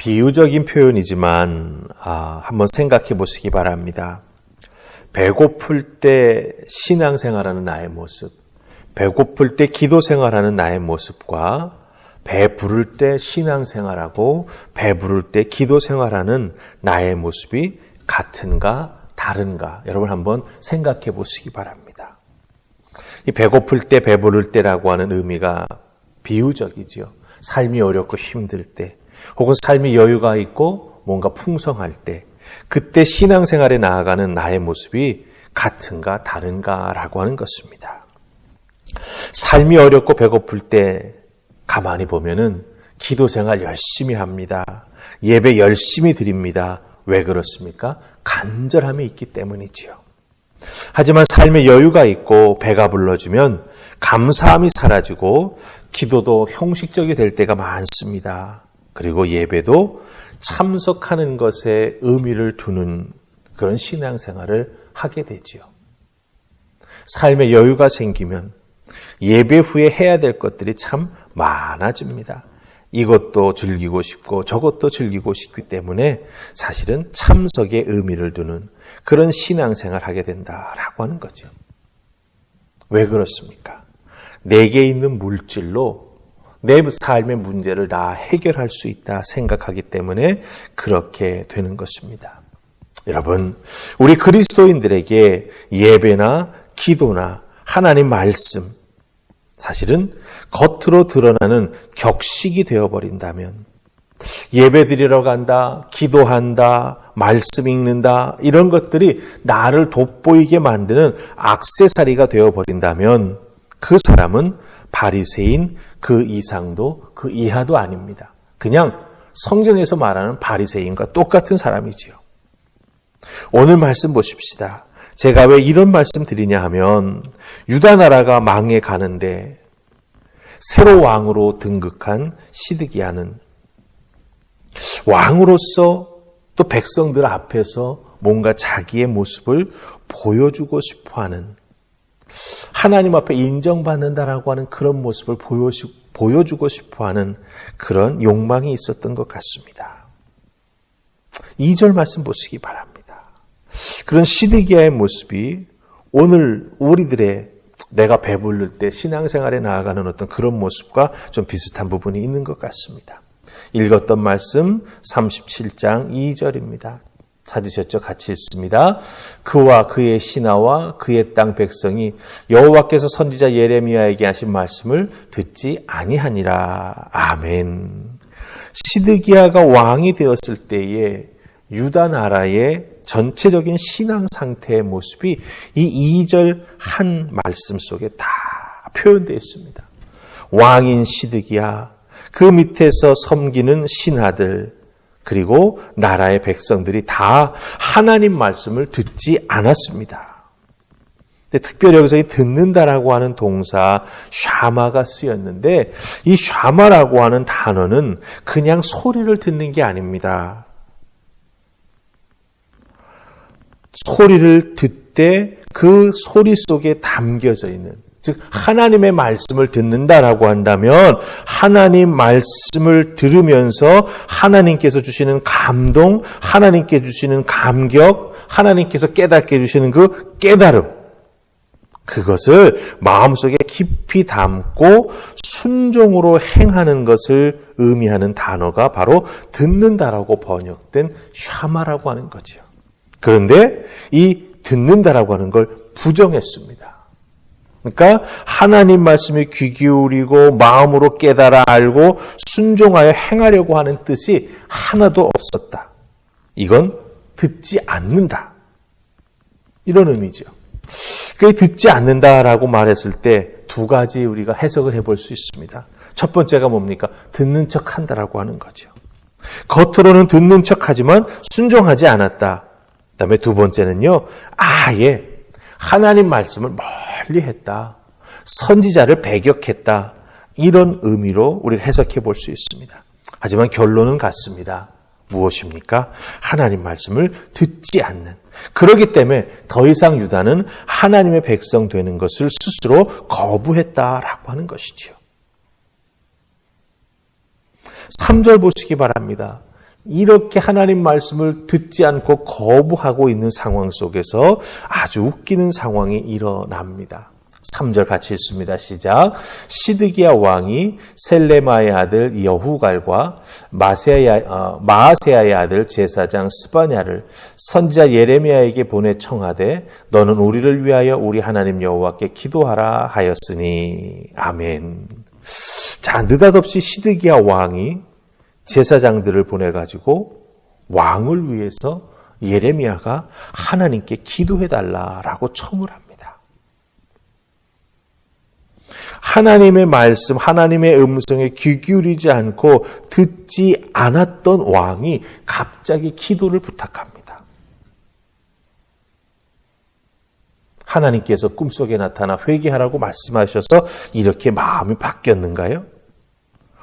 비유적인 표현이지만 한번 생각해 보시기 바랍니다. 배고플 때 신앙생활하는 나의 모습, 배고플 때 기도생활하는 나의 모습과 배 부를 때 신앙생활하고 배 부를 때 기도생활하는 나의 모습이 같은가 다른가 여러분 한번 생각해 보시기 바랍니다. 이 배고플 때 배부를 때라고 하는 의미가 비유적이죠. 삶이 어렵고 힘들 때 혹은 삶이 여유가 있고 뭔가 풍성할 때 그때 신앙생활에 나아가는 나의 모습이 같은가 다른가라고 하는 것입니다. 삶이 어렵고 배고플 때 가만히 보면은 기도생활 열심히 합니다. 예배 열심히 드립니다. 왜 그렇습니까? 간절함이 있기 때문이지요. 하지만 삶에 여유가 있고 배가 불러주면 감사함이 사라지고 기도도 형식적이 될 때가 많습니다. 그리고 예배도 참석하는 것에 의미를 두는 그런 신앙생활을 하게 되지요. 삶에 여유가 생기면 예배 후에 해야 될 것들이 참 많아집니다. 이것도 즐기고 싶고 저것도 즐기고 싶기 때문에 사실은 참석에 의미를 두는 그런 신앙생활을 하게 된다라고 하는 거죠. 왜 그렇습니까? 내게 있는 물질로 내 삶의 문제를 다 해결할 수 있다 생각하기 때문에 그렇게 되는 것입니다. 여러분, 우리 그리스도인들에게 예배나 기도나 하나님 말씀, 사실은 겉으로 드러나는 격식이 되어버린다면 예배 드리러 간다, 기도한다, 말씀 읽는다 이런 것들이 나를 돋보이게 만드는 액세서리가 되어버린다면 그 사람은 바리새인 그 이상도 그 이하도 아닙니다. 그냥 성경에서 말하는 바리새인과 똑같은 사람이지요. 오늘 말씀 보십시다. 제가 왜 이런 말씀 드리냐 하면 유다 나라가 망해 가는데 새로 왕으로 등극한 시드기야는 왕으로서 또 백성들 앞에서 뭔가 자기의 모습을 보여주고 싶어하는 하나님 앞에 인정받는다라고 하는 그런 모습을 보여주고 싶어하는 그런 욕망이 있었던 것 같습니다. 2절 말씀 보시기 바랍니다. 그런 시드기야의 모습이 오늘 우리들의 내가 배부를 때 신앙생활에 나아가는 어떤 그런 모습과 좀 비슷한 부분이 있는 것 같습니다. 읽었던 말씀 37장 2절입니다. 찾으셨죠? 같이 읽습니다. 그와 그의 신하와 그의 땅 백성이 여호와께서 선지자 예레미야에게 하신 말씀을 듣지 아니하니라. 아멘. 시드기야가 왕이 되었을 때에 유다 나라의 전체적인 신앙 상태의 모습이 이 2절 한 말씀 속에 다 표현되어 있습니다. 왕인 시드기야, 그 밑에서 섬기는 신하들, 그리고 나라의 백성들이 다 하나님 말씀을 듣지 않았습니다. 근데 특별히 여기서 이 듣는다라고 하는 동사 샤마가 쓰였는데 이 샤마라고 하는 단어는 그냥 소리를 듣는 게 아닙니다. 소리를 듣되 그 소리 속에 담겨져 있는, 즉 하나님의 말씀을 듣는다라고 한다면 하나님 말씀을 들으면서 하나님께서 주시는 감동, 하나님께 주시는 감격, 하나님께서 깨닫게 해주시는 그 깨달음, 그것을 마음속에 깊이 담고 순종으로 행하는 것을 의미하는 단어가 바로 듣는다라고 번역된 샤마라고 하는 거죠. 그런데 이 듣는다라고 하는 걸 부정했습니다. 그러니까 하나님 말씀에 귀 기울이고 마음으로 깨달아 알고 순종하여 행하려고 하는 뜻이 하나도 없었다. 이건 듣지 않는다. 이런 의미죠. 그 듣지 않는다라고 말했을 때 두 가지 우리가 해석을 해볼 수 있습니다. 첫 번째가 뭡니까? 듣는 척 한다라고 하는 거죠. 겉으로는 듣는 척 하지만 순종하지 않았다. 그다음에 두 번째는요, 아예 하나님 말씀을 멀리 했다. 선지자를 배격했다. 이런 의미로 우리가 해석해 볼 수 있습니다. 하지만 결론은 같습니다. 무엇입니까? 하나님 말씀을 듣지 않는. 그렇기 때문에 더 이상 유다는 하나님의 백성 되는 것을 스스로 거부했다라고 하는 것이지요. 3절 보시기 바랍니다. 이렇게 하나님 말씀을 듣지 않고 거부하고 있는 상황 속에서 아주 웃기는 상황이 일어납니다. 3절 같이 읽습니다. 시작. 시드기야 왕이 셀레마의 아들 여후갈과 마아세야의 아들 제사장 스바냐를 선지자 예레미야에게 보내 청하되 너는 우리를 위하여 우리 하나님 여호와께 기도하라 하였으니. 아멘. 자, 느닷없이 시드기야 왕이 제사장들을 보내가지고 왕을 위해서 예레미야가 하나님께 기도해달라라고 청을 합니다. 하나님의 말씀, 하나님의 음성에 귀 기울이지 않고 듣지 않았던 왕이 갑자기 기도를 부탁합니다. 하나님께서 꿈속에 나타나 회개하라고 말씀하셔서 이렇게 마음이 바뀌었는가요?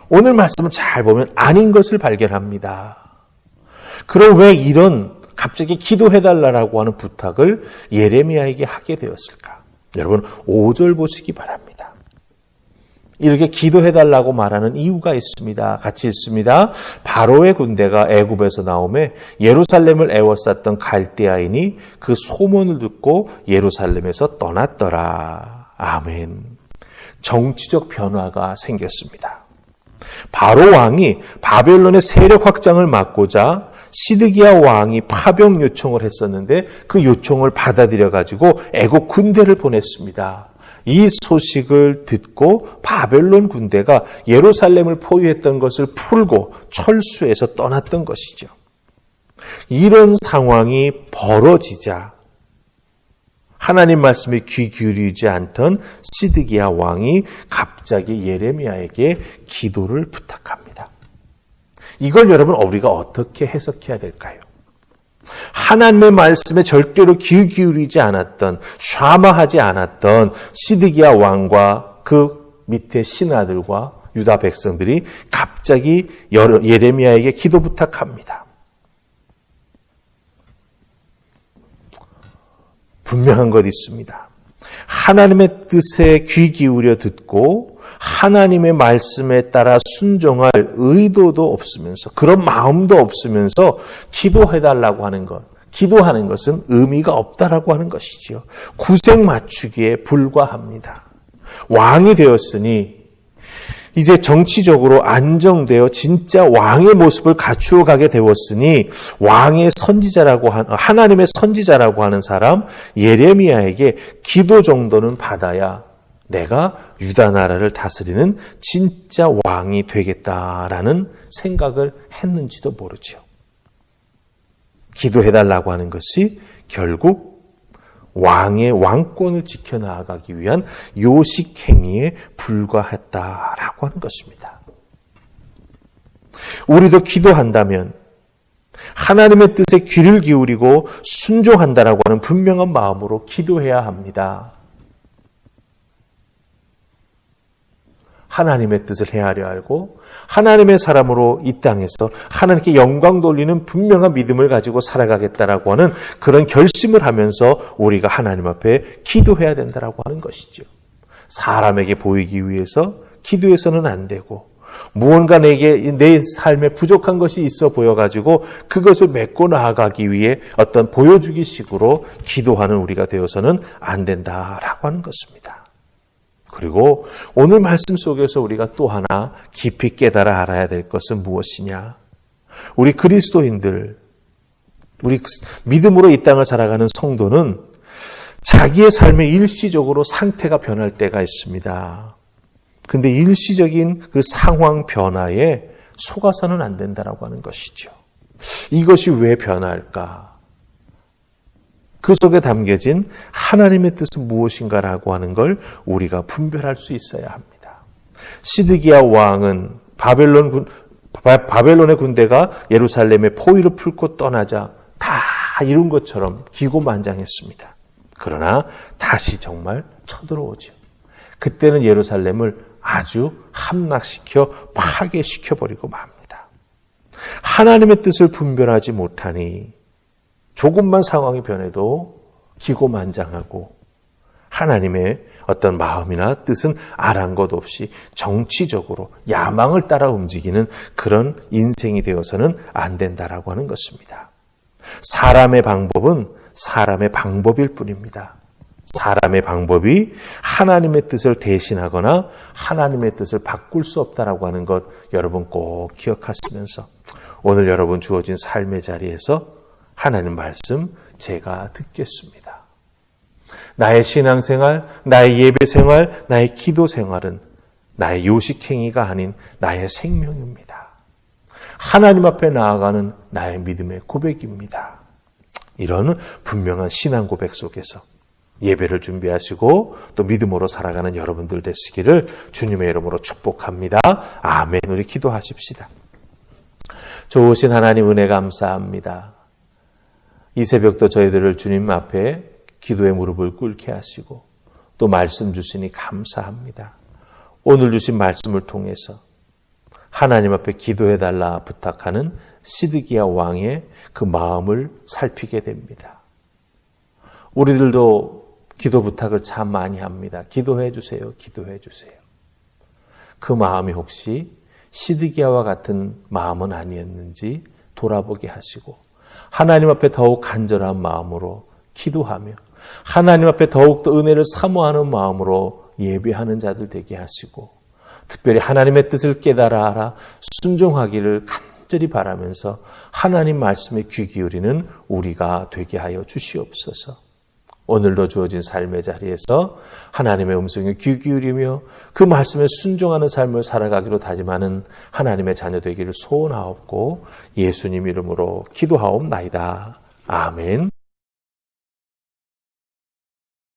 오늘 말씀을 잘 보면 아닌 것을 발견합니다. 그럼 왜 이런 갑자기 기도해달라고 하는 부탁을 예레미야에게 하게 되었을까? 여러분 5절 보시기 바랍니다. 이렇게 기도해달라고 말하는 이유가 있습니다. 같이 읽습니다. 바로의 군대가 애굽에서 나오매 예루살렘을 에워쌌던 갈대아인이 그 소문을 듣고 예루살렘에서 떠났더라. 아멘. 정치적 변화가 생겼습니다. 바로 왕이 바벨론의 세력 확장을 막고자 시드기야 왕이 파병 요청을 했었는데 그 요청을 받아들여 가지고 애국 군대를 보냈습니다. 이 소식을 듣고 바벨론 군대가 예루살렘을 포위했던 것을 풀고 철수해서 떠났던 것이죠. 이런 상황이 벌어지자 하나님 말씀에 귀 기울이지 않던 시드기야 왕이 갑자기 예레미야에게 기도를 부탁합니다. 이걸 여러분 우리가 어떻게 해석해야 될까요? 하나님의 말씀에 절대로 귀 기울이지 않았던, 샤마하지 않았던 시드기야 왕과 그 밑에 신하들과 유다 백성들이 갑자기 예레미야에게 기도 부탁합니다. 분명한 것 있습니다. 하나님의 뜻에 귀 기울여 듣고 하나님의 말씀에 따라 순종할 의도도 없으면서 그런 마음도 없으면서 기도해달라고 하는 것, 기도하는 것은 의미가 없다라고 하는 것이지요. 구색 맞추기에 불과합니다. 왕이 되었으니 이제 정치적으로 안정되어 진짜 왕의 모습을 갖추어 가게 되었으니 왕의 선지자라고 하나님의 선지자라고 하는 사람 예레미야에게 기도 정도는 받아야 내가 유다 나라를 다스리는 진짜 왕이 되겠다라는 생각을 했는지도 모르죠. 기도해달라고 하는 것이 결국 왕의 왕권을 지켜나가기 위한 요식행위에 불과했다라고 하는 것입니다. 우리도 기도한다면 하나님의 뜻에 귀를 기울이고 순종한다라고 하는 분명한 마음으로 기도해야 합니다. 하나님의 뜻을 헤아려 알고 하나님의 사람으로 이 땅에서 하나님께 영광 돌리는 분명한 믿음을 가지고 살아가겠다라고 하는 그런 결심을 하면서 우리가 하나님 앞에 기도해야 된다라고 하는 것이죠. 사람에게 보이기 위해서 기도해서는 안 되고 무언가 내 삶에 부족한 것이 있어 보여가지고 그것을 메꿔 나아가기 위해 어떤 보여주기 식으로 기도하는 우리가 되어서는 안 된다라고 하는 것입니다. 그리고 오늘 말씀 속에서 우리가 또 하나 깊이 깨달아 알아야 될 것은 무엇이냐? 우리 그리스도인들, 우리 믿음으로 이 땅을 살아가는 성도는 자기의 삶에 일시적으로 상태가 변할 때가 있습니다. 근데 일시적인 그 상황 변화에 속아서는 안 된다라고 하는 것이죠. 이것이 왜 변할까? 그 속에 담겨진 하나님의 뜻은 무엇인가라고 하는 걸 우리가 분별할 수 있어야 합니다. 시드기야 왕은 바벨론의 군대가 예루살렘의 포위를 풀고 떠나자 다 이룬 것처럼 기고만장했습니다. 그러나 다시 정말 쳐들어오죠. 그때는 예루살렘을 아주 함락시켜 파괴시켜버리고 맙니다. 하나님의 뜻을 분별하지 못하니 조금만 상황이 변해도 기고만장하고 하나님의 어떤 마음이나 뜻은 아랑곳 없이 정치적으로 야망을 따라 움직이는 그런 인생이 되어서는 안 된다라고 하는 것입니다. 사람의 방법은 사람의 방법일 뿐입니다. 사람의 방법이 하나님의 뜻을 대신하거나 하나님의 뜻을 바꿀 수 없다라고 하는 것 여러분 꼭 기억하시면서 오늘 여러분 주어진 삶의 자리에서 하나님 말씀 제가 듣겠습니다. 나의 신앙생활, 나의 예배생활, 나의 기도생활은 나의 요식행위가 아닌 나의 생명입니다. 하나님 앞에 나아가는 나의 믿음의 고백입니다. 이런 분명한 신앙 고백 속에서 예배를 준비하시고 또 믿음으로 살아가는 여러분들 되시기를 주님의 이름으로 축복합니다. 아멘. 우리 기도하십시다. 좋으신 하나님 은혜 감사합니다. 이 새벽도 저희들을 주님 앞에 기도의 무릎을 꿇게 하시고 또 말씀 주시니 감사합니다. 오늘 주신 말씀을 통해서 하나님 앞에 기도해달라 부탁하는 시드기야 왕의 그 마음을 살피게 됩니다. 우리들도 기도 부탁을 참 많이 합니다. 기도해 주세요. 기도해 주세요. 그 마음이 혹시 시드기야와 같은 마음은 아니었는지 돌아보게 하시고 하나님 앞에 더욱 간절한 마음으로 기도하며 하나님 앞에 더욱더 은혜를 사모하는 마음으로 예배하는 자들 되게 하시고 특별히 하나님의 뜻을 깨달아 알아 순종하기를 간절히 바라면서 하나님 말씀에 귀 기울이는 우리가 되게 하여 주시옵소서. 오늘도 주어진 삶의 자리에서 하나님의 음성에 귀 기울이며 그 말씀에 순종하는 삶을 살아가기로 다짐하는 하나님의 자녀 되기를 소원하옵고 예수님 이름으로 기도하옵나이다. 아멘.